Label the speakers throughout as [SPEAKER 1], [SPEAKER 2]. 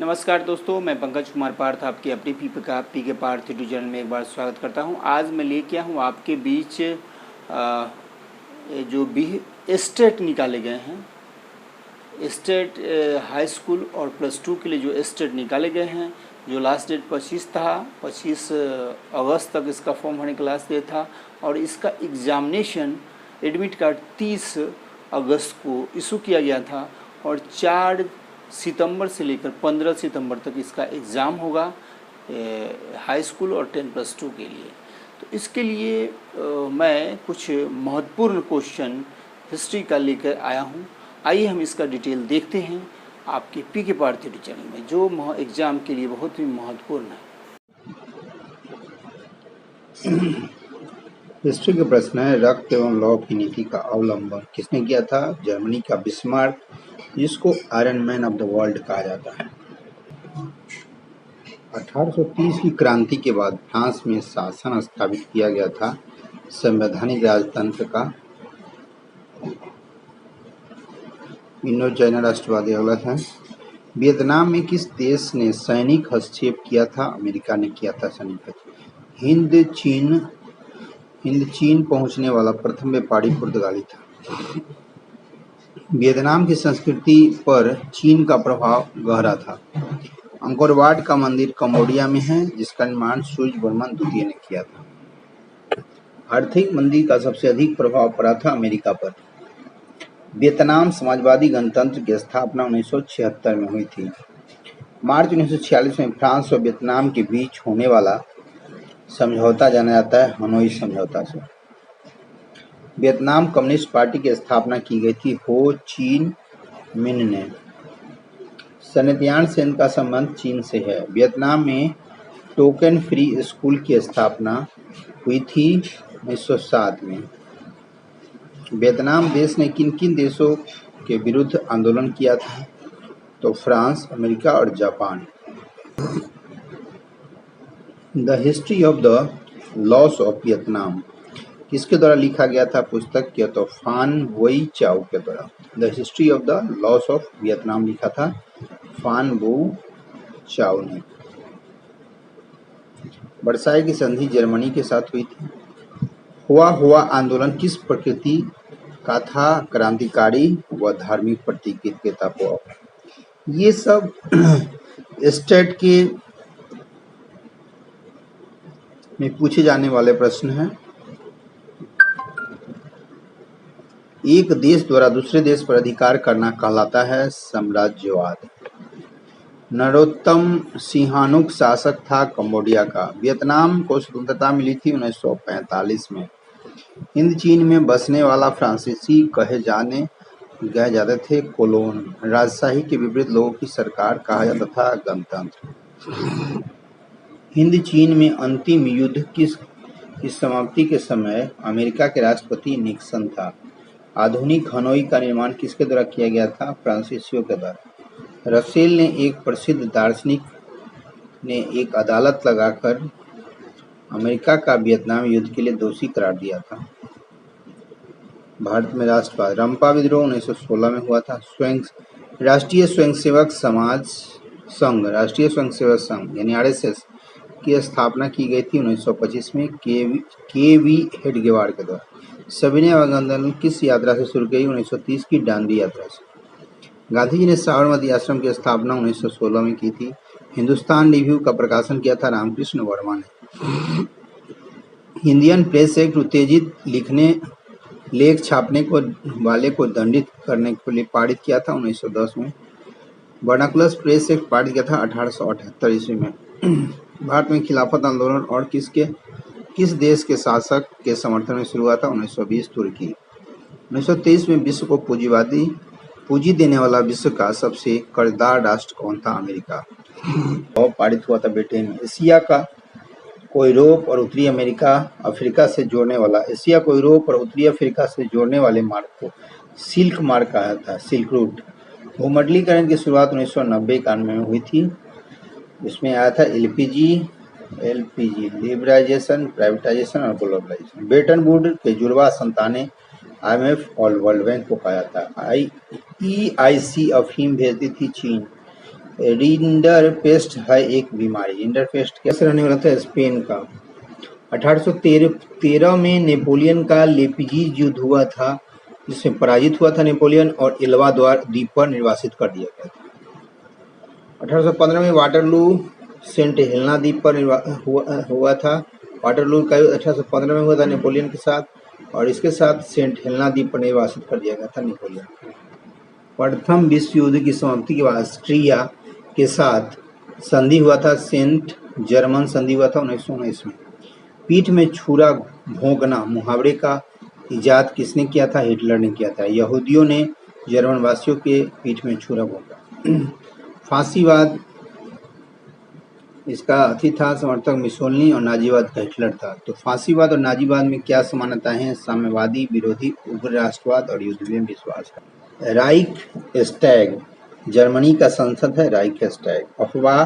[SPEAKER 1] नमस्कार दोस्तों, मैं पंकज कुमार पार्थ आपकी अपनी पी के पार्थ यूट्यूब चैनल में एक बार स्वागत करता हूं। आज मैं लेके आया हूं आपके बीच जो भी स्टेट निकाले गए हैं, स्टेट हाई स्कूल और +2 के लिए जो स्टेट निकाले गए हैं, जो लास्ट डेट 25 था, 25 अगस्त तक इसका फॉर्म भरने का लास्ट डेट था और इसका एग्ज़ामिनेशन एडमिट कार्ड 30 अगस्त को इशू किया गया था और 4 सितंबर से लेकर 15 सितंबर तक इसका एग्ज़ाम होगा हाई स्कूल और 10+2 के लिए। तो इसके लिए मैं कुछ महत्वपूर्ण क्वेश्चन हिस्ट्री का लेकर आया हूं। आइए हम इसका डिटेल देखते हैं आपके पी के पार्थ यूट्यूब चैनल में, जो एग्ज़ाम के लिए बहुत ही महत्वपूर्ण है।
[SPEAKER 2] हिस्ट्री के प्रश्न है, रक्त एवं लौह की नीति का अवलंबन किसने किया था? जर्मनी का बिस्मार्क, जिसको iron man of the world कहा जाता है। 1830 की क्रांति के बाद फ्रांस में शासन स्थापित किया गया था संवैधानिक राजतंत्र का। इंडो चाइना राष्ट्रवादी अगला है। वियतनाम में किस देश ने सैनिक हस्तक्षेप किया था? अमेरिका ने किया था सैनिक हस्तक्षेप। हिंद चीन पहुंचने वाला प्रथम व्यापारी पुर्तगाली था। वियतनाम की संस्कृति पर चीन का प्रभाव गहरा था। अंकोर वाट का मंदिर कंबोडिया में है, जिसका निर्माण सूर्यवर्मन द्वितीय ने किया था। आर्थिक मंदी का सबसे अधिक प्रभाव पड़ा था अमेरिका पर। वियतनाम समाजवादी गणतंत्र की स्थापना 1976 में हुई थी। मार्च 1946 में फ्रांस और वियतनाम के बीच होने वाला समझौता जाना जाता है हनोई समझौता से। वियतनाम कम्युनिस्ट पार्टी की स्थापना की गई थी हो ची मिन्ह ने। सन्यतयान सेन का संबंध चीन से है। वियतनाम में टोकन फ्री स्कूल की स्थापना हुई थी 1907 में। वियतनाम देश ने किन किन देशों के विरुद्ध आंदोलन किया था? तो फ्रांस, अमेरिका और Japan. The history of the loss of Vietnam किसके द्वारा लिखा गया था? पुस्तक के तो फान वुई चाओ के द्वारा। The history of the loss of Vietnam लिखा था फान वू चाओ ने। वर्साई की संधि जर्मनी के साथ हुई थी। हुआ आंदोलन किस प्रकृति का था? क्रांतिकारी व धार्मिक प्रतिक्रिया को। ये सब स्टेट के में पूछे जाने वाले प्रश्न हैं। एक देश द्वारा दूसरे देश पर अधिकार करना कहलाता है साम्राज्यवाद। नरोत्तम सिंहानुक शासक था कंबोडिया का। वियतनाम को स्वतंत्रता मिली थी 1945 में। हिंद चीन में बसने वाला फ्रांसीसी कहे जाते थे कोलोन। राजशाही के विपरीत लोगों की सरकार कहा जाता था गणतंत्र। हिंद चीन में अंतिम युद्ध की समाप्ति के समय अमेरिका के राष्ट्रपति निक्सन था। आधुनिक हनोई का निर्माण किसके द्वारा किया गया था? फ्रांसीसियों के द्वारा। रसेल ने एक प्रसिद्ध दार्शनिक ने एक अदालत लगाकर अमेरिका का वियतनाम युद्ध के लिए दोषी करार दिया था। भारत में राष्ट्रवाद। रंपा विद्रोह 1916 में हुआ था। राष्ट्रीय स्वयंसेवक संघ यानी RSS की स्थापना की गई थी 1925 में के.वी. हेडगेवार के द्वारा। सविनय आंदोलन किस यात्रा से शुरू की? 1930 की दांडी यात्रा से। गांधी जी ने साबरमती आश्रम की स्थापना 1916 में की थी। हिंदुस्तान रिव्यू का प्रकाशन किया था रामकृष्ण वर्मा ने। इंडियन प्रेस एक्ट उत्तेजित लेख छापने वाले को दंडित करने के लिए पारित किया था 1910 में। वर्नाकुलर प्रेस एक्ट पारित किया था 1878 ईस्वी में। भारत में खिलाफत आंदोलन और किस देश के शासक के समर्थन में शुरू हुआ था? 1920 तुर्की। 1923 में विश्व को पूंजी देने वाला विश्व का सबसे कर्जदार राष्ट्र कौन था? अमेरिका। और पारित हुआ था ब्रिटेन में। एशिया को यूरोप और उत्तरी अफ्रीका से जोड़ने वाले मार्ग को सिल्क मार्ग कहा था, सिल्क रूट। भूमंडलीकरण की शुरुआत 1990-91 में हुई थी। इसमें आया था LPG, लिबरलाइजेशन, प्राइवेटाइजेशन और ग्लोबलाइजेशन। ब्रेटन वुड के जुड़वा संतानें IMF और वर्ल्ड बैंक को पाया था। EIC अफीम भेजती थी चीन। रिंडर पेस्ट है एक बीमारी। रिंडर पेस्ट कैसे रहने वाला था? स्पेन का। 1813 में नेपोलियन का लेपीजीज युद्ध हुआ था, जिसमें पराजित हुआ था नेपोलियन और एल्वा द्वीप पर निर्वासित कर दिया गया था। 1815 में वाटरलू सेंट हेलेना द्वीप पर हुआ था। वाटरलू का युद्ध 1815 में हुआ था नेपोलियन के साथ, और इसके साथ सेंट हेलेना द्वीप पर निर्वासित कर दिया गया था नेपोलियन। प्रथम विश्व युद्ध की समाप्ति के बाद ऑस्ट्रिया के साथ संधि हुआ था, सेंट जर्मन संधि हुआ था 1919 में। पीठ में छुरा भोंकना मुहावरे का इजाद किसने किया था? हिटलर ने किया था। यहूदियों ने जर्मन वासियों के पीठ में छुरा भोंका। फांसीवाद इसका अति था, समर्थक मुसोलिनी और नाजीवाद का हिटलर था। तो फांसीवाद और नाजीवाद में क्या समानता है? साम्यवादी, विरोधी, उग्र राष्ट्रवाद और युद्ध में विश्वास। राइख स्टैग जर्मनी का संसद है। राइख स्टैग। अफवाह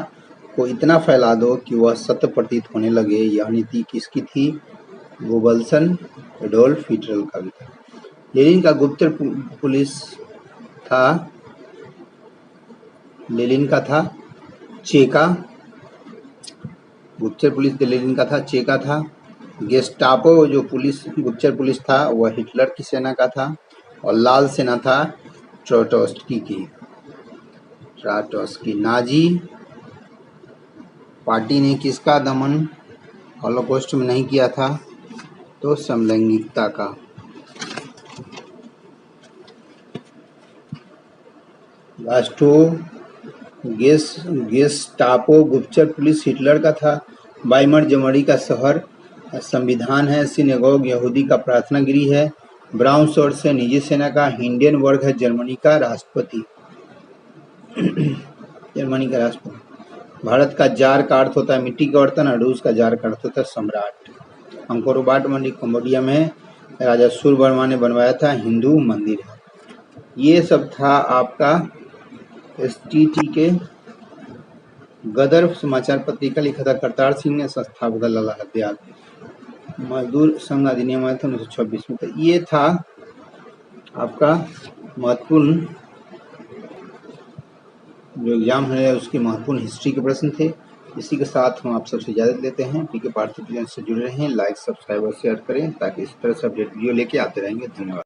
[SPEAKER 2] को इतना फैला दो कि वह सत्य प्रतीत होने लगे, यह नीति किसकी थी? गोबल्सन, एडोल्फ हिटलर का भी था। लेनिन का गुप्तचर पुलिस था, लेनिन का था चेका। गुप्तचर पुलिस लेनिन का था, चेका था। गेस्टापो जो पुलिस गुप्तचर पुलिस था वह हिटलर की सेना का था, और लाल सेना था ट्रोट्स्की की। नाजी पार्टी ने किसका दमन हॉलोकॉस्ट में नहीं किया था? तो समलैंगिकता का। गेस्टापो गुप्तचर पुलिस हिटलर का था। वाइमर जर्मनी का शहर संविधान है। सिनेगोग यहूदी का प्रार्थना गृह है। ब्राउन शॉर्ट्स है निजी सेना का। हिंडेनबर्ग है जर्मनी का राष्ट्रपति। जर्मनी का राष्ट्रपति। भारत का जार का अर्थ होता है मिट्टी का बर्तन, और रूस का जार का अर्थ होता है सम्राट। अंकोर वाट मंदिर कंबोडिया में राजा सूर्यवर्मा ने बनवाया था, हिंदू मंदिर है। ये सब था आपका STT के। गदर समाचार पत्रिका लिखा था करतार सिंह ने, संस्थापक लाला हरदयाल। मजदूर संघ अधिनियम आया था 1926 में। तो ये था आपका महत्वपूर्ण जो एग्जाम है उसके महत्वपूर्ण हिस्ट्री के प्रश्न थे। इसी के साथ हम आप सबसे इजाजत लेते हैं। पीके पार्थिव से जुड़े रहें, लाइक, सब्सक्राइब और शेयर करें ताकि इस तरह से अपडेट वीडियो लेके आते रहेंगे। धन्यवाद।